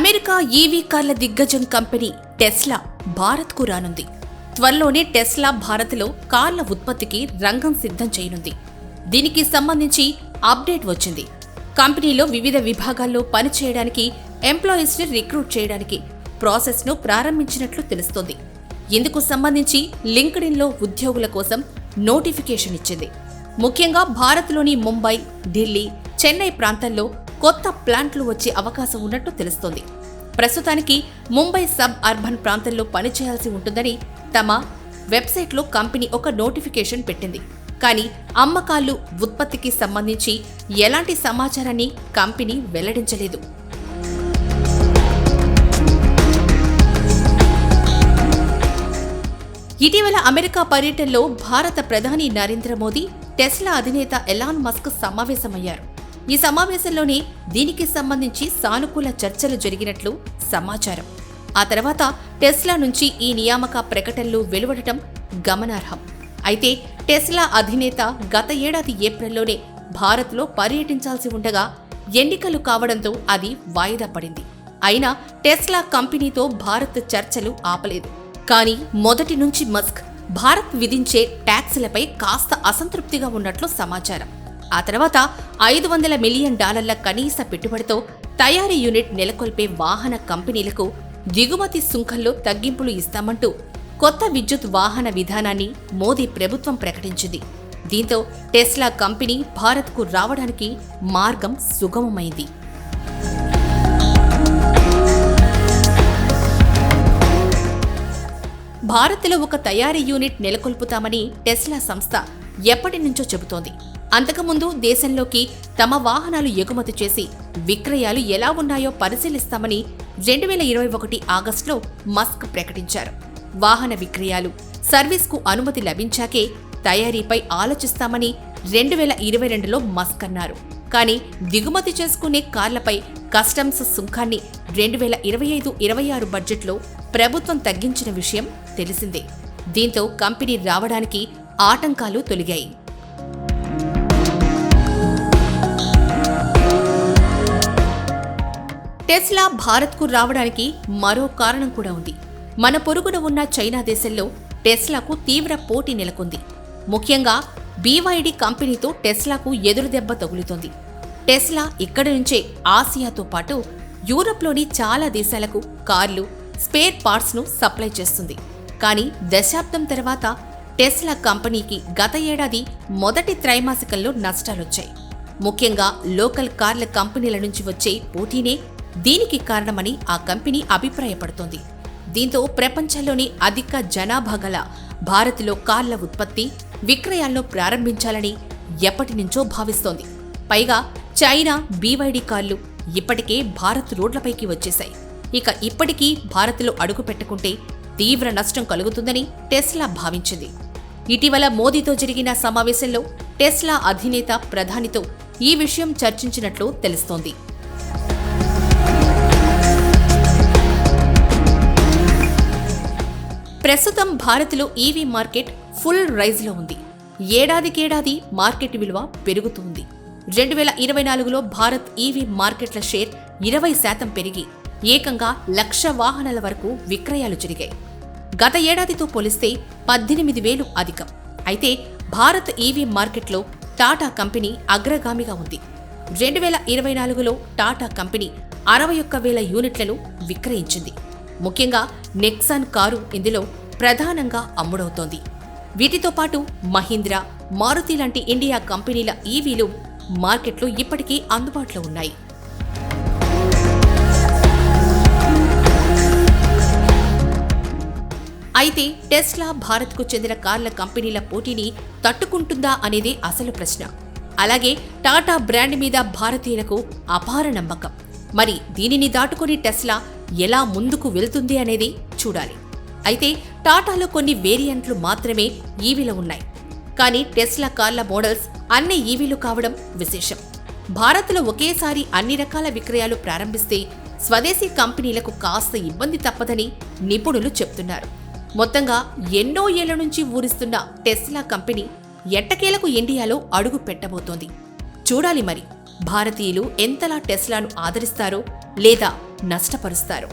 America EV కార్ల దిగ్గజం company Tesla భారత్కు రానుంది. త్వరలోనే టెస్లా భారత్లో కార్ల ఉత్పత్తికి రంగం సిద్ధం చేయనుంది. దీనికి సంబంధించి అప్డేట్ వచ్చింది. కంపెనీలో వివిధ విభాగాల్లో పనిచేయడానికి ఎంప్లాయీస్ని రిక్రూట్ చేయడానికి ప్రాసెస్ను ప్రారంభించినట్లు తెలుస్తోంది. ఇందుకు సంబంధించి లింక్డ్ఇన్లో ఉద్యోగుల కోసం నోటిఫికేషన్ ఇచ్చింది. ముఖ్యంగా భారత్లోని ముంబై, ఢిల్లీ, చెన్నై ప్రాంతాల్లో కొత్త ప్లాంట్లు వచ్చే అవకాశం ఉన్నట్టు తెలుస్తోంది. ప్రస్తుతానికి ముంబై సబ్ అర్బన్ ప్రాంతంలో పనిచేయాల్సి ఉంటుందని తమ వెబ్సైట్లో కంపెనీ ఒక నోటిఫికేషన్ పెట్టింది. కానీ అమ్మకాలు, ఉత్పత్తికి సంబంధించి ఎలాంటి సమాచారాన్ని కంపెనీ వెల్లడించలేదు. ఇటీవల అమెరికా పర్యటనలో భారత ప్రధాని నరేంద్ర మోదీ, టెస్లా అధినేత ఎలాన్ మస్క్ సమావేశమయ్యారు. ఈ సమావేశంలోనే దీనికి సంబంధించి సానుకూల చర్చలు జరిగినట్లు సమాచారం. ఆ తర్వాత టెస్లా నుంచి ఈ నియామక ప్రకటనలు వెలువడటం గమనార్హం. అయితే టెస్లా అధినేత గత ఏడాది ఏప్రిల్లోనే భారత్లో పర్యటించాల్సి ఉండగా ఎన్నికలు కావడంతో అది వాయిదా పడింది. అయినా టెస్లా కంపెనీతో భారత్ చర్చలు ఆపలేదు. కానీ మొదటి నుంచి మస్క్ భారత్ విధించే ట్యాక్సులపై కాస్త అసంతృప్తిగా ఉన్నట్లు సమాచారం. ఆ తర్వాత $500 మిలియన్ కనీస పెట్టుబడితో తయారీ యూనిట్ నెలకొల్పే వాహన కంపెనీలకు దిగుమతి సుంకంలో తగ్గింపులు ఇస్తామంటూ కొత్త విద్యుత్ వాహన విధానాన్ని మోదీ ప్రభుత్వం ప్రకటించింది. దీంతో టెస్లా కంపెనీ భారత్కు రావడానికి మార్గం సుగమమైంది. భారత్లో ఒక తయారీ యూనిట్ నెలకొల్పుతామని టెస్లా సంస్థ ఎప్పటి నుంచో చెబుతోంది. అంతకుముందు దేశంలోకి తమ వాహనాలు ఎగుమతి చేసి విక్రయాలు ఎలా ఉన్నాయో పరిశీలిస్తామని 2021 ఆగస్టులో మస్క్ ప్రకటించారు. వాహన విక్రయాలు, సర్వీస్కు అనుమతి లభించాకే తయారీపై ఆలోచిస్తామని 2022లో మస్క్ అన్నారు. కానీ దిగుమతి చేసుకునే కార్లపై కస్టమ్స్ సుంకాన్ని 2025-26 బడ్జెట్లో ప్రభుత్వం తగ్గించిన విషయం తెలిసిందే. దీంతో కంపెనీ రావడానికి ఆటంకాలు తొలగాయి. టెస్లా భారత్కు రావడానికి మరో కారణం కూడా ఉంది. మన పొరుగున ఉన్న చైనా దేశంలో టెస్లాకు తీవ్ర పోటీ నెలకొంది. ముఖ్యంగా BYD కంపెనీతో టెస్లాకు ఎదురుదెబ్బ తగులుతోంది. టెస్లా ఇక్కడి నుంచే ఆసియాతో పాటు యూరప్లోని చాలా దేశాలకు కార్లు, స్పేర్ పార్ట్స్ను సప్లై చేస్తుంది. కానీ దశాబ్దం తర్వాత టెస్లా కంపెనీకి గత ఏడాది మొదటి త్రైమాసికంలో నష్టాలొచ్చాయి. ముఖ్యంగా లోకల్ కార్ల కంపెనీల నుంచి వచ్చే పోటీనే దీనికి కారణమని ఆ కంపెనీ అభిప్రాయపడుతోంది. దీంతో ప్రపంచంలోని అధిక జనాభా గల భారత్లో కార్ల ఉత్పత్తి, విక్రయాలను ప్రారంభించాలని ఎప్పటినుంచో భావిస్తోంది. పైగా చైనా BYD కార్లు ఇప్పటికే భారత్ రోడ్లపైకి వచ్చేశాయి. ఇక ఇప్పటికీ భారత్లో అడుగు పెట్టుకుంటే తీవ్ర నష్టం కలుగుతుందని టెస్లా భావించింది. ఇటీవల మోదీతో జరిగిన సమావేశంలో టెస్లా అధినేత ప్రధానితో ఈ విషయం చర్చించినట్లు తెలుస్తోంది. ప్రస్తుతం భారత్లో ఈవీ మార్కెట్ ఫుల్ రైజ్లో ఉంది. ఏడాదికేడాది మార్కెట్ విలువ పెరుగుతుంది. 2024లో భారత్ ఈవీ మార్కెట్ల షేర్ 20% పెరిగి ఏకంగా 1,00,000 వాహనాల వరకు విక్రయాలు జరిగాయి. గత ఏడాదితో పోలిస్తే 18,000 అధికం. అయితే భారత్ ఈవీ మార్కెట్లో టాటా కంపెనీ అగ్రగామిగా ఉంది. 2024లో టాటా కంపెనీ 61,000 యూనిట్లను విక్రయించింది. ముఖ్యంగా నెక్సాన్ కారు ఇందులో ప్రధానంగా అమ్ముడవుతోంది. వీటితో పాటు మహీంద్రా, మారుతి లాంటి ఇండియా కంపెనీల ఈవీలు మార్కెట్లో ఇప్పటికీ అందుబాటులో ఉన్నాయి. అయితే టెస్లా భారత్కు చెందిన కార్ల కంపెనీల పోటీని తట్టుకుంటుందా అనేదే అసలు ప్రశ్న. అలాగే టాటా బ్రాండ్ మీద భారతీయులకు అపార నమ్మకం. మరి దీనిని దాటుకుని టెస్లా ఎలా ముందుకు వెళ్తుంది అనేది చూడాలి. అయితే టాటాలో కొన్ని వేరియంట్లు మాత్రమే ఈవీలో ఉన్నాయి. కానీ టెస్లా కార్ల మోడల్స్ అన్ని ఈవీలు కావడం విశేషం. భారత్లో ఒకేసారి అన్ని రకాల విక్రయాలు ప్రారంభిస్తే స్వదేశీ కంపెనీలకు కాస్త ఇబ్బంది తప్పదని నిపుణులు చెప్తున్నారు. మొత్తంగా ఎన్నో ఏళ్ల నుంచి ఊరిస్తున్న టెస్లా కంపెనీ ఎట్టకేలకు ఇండియాలో అడుగు పెట్టబోతోంది. చూడాలి మరి. భారతీయులు ఎంతలా టెస్లాను ఆదరిస్తారో లేదా నష్టపరుస్తారో.